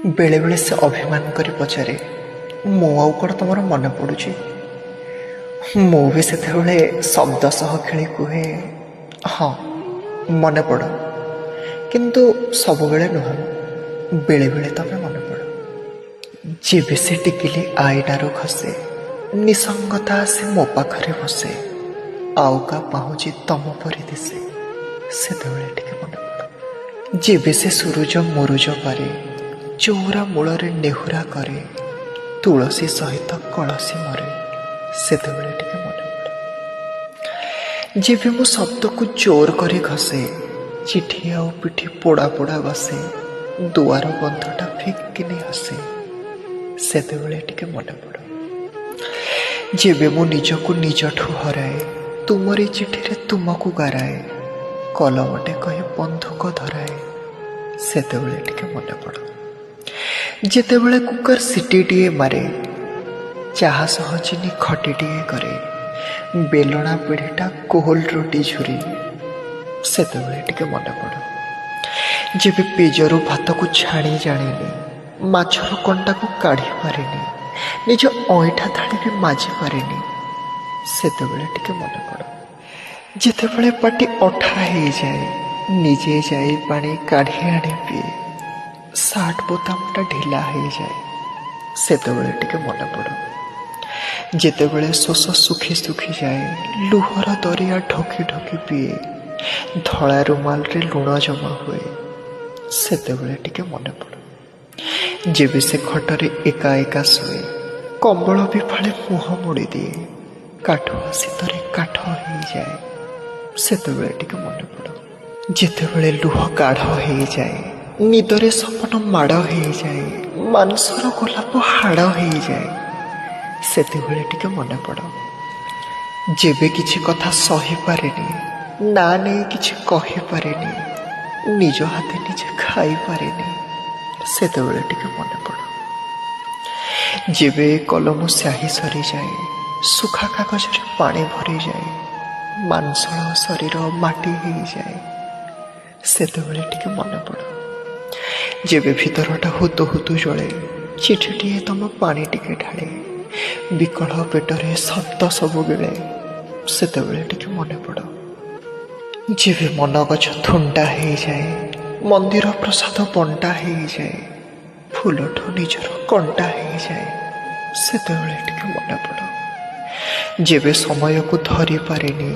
बेले बेले से अभिमान करी पचारे मो आउ कौन तुम मन पड़ुची मु भी से शब्द सह खेली कहे हाँ मन पड़ किंतु सब बेले नुह बेले बेले तमें मन पड़ जेबे से टिकिली आईनारू खसे निसंगता से मो पाखरे बसे आउ का पाहुची तम परी दिसे से मन पड़ जेबे से सूरज मुरुज पारे चौरा मूल नेहुरा करे तुलसी सहित कलसी मरे से मन पड़े जेबे मो शब्द को जोर करे घसे चिठी आउ पिठी पोड़ा पोड़ा बसे दुआर बंधटा फिकिनी हसे से मन पड़ जेबे मो निज को निजठू हराए तुमरी चिठी रे तुमको गाराए कलमटे कहे बंधुक धराए से मन पड़ जेते बेले कुकर सीटीटीए मारे चाहा सह चिनी खटीटीए करे बेलना पीढ़ीटा कोहल रोटी झुरी से मन पड़ जेबे पेजरू भात को छाणी जानी माछर कंटा को काढ़ी पारेनी निज अईठा थाली भी माजी पारेनी से मन पड़ जेते बेले पाटी अठा हो जाए निजे जाए पानी काढ़ी आनी पिए सार्ट बोतामटा ढिला हो जाए से मन पड़ जेते बेले शोष सुखी सुखी जाए लुहर दरिया ढोकी ढोकी पिए धला रुमाल रे लुण जमा हुए से मन पड़ जेबे से खटरे एका एका शुए कंबल भी फाले मुह मोड़ी दिए काठुआ शीतरे काठ हो जाए से मन पड़ जेते बेले लुह गाढ़ हो जाए निदरे सपन माड़ हो जाए मानसर गोलाप हाड़ हो जाए से मन पड़ जेबे किछि कथा सही पारेनी ना नहीं किछि कहि पारेनी निज हाथे निजे खाई पारेनी से मन पड़ जेबे कलम स्याही सरी जाए सुखा कागज रे पानी भरी जाए मांसल शरीर माटी हो जाए से मन पड़ जेबे भीतरटा हुतु हुतु जले चिठीटीए तुम पानी टिके ढाले विकल पेटरे शब्द सब गिले से मन पड़ जेबे मन गछ थुंटा हो जाए मंदिर प्रसाद बंटा हो जाए फूलठू निजर कंटा हो जाए से मन पड़ जेबे समय को धरी पारेनी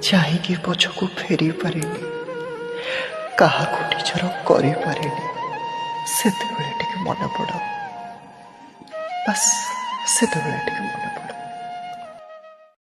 चाहिए पछकू फेरी पारेनी कहा निजर करी पारेनी से मन पड़ बस से मन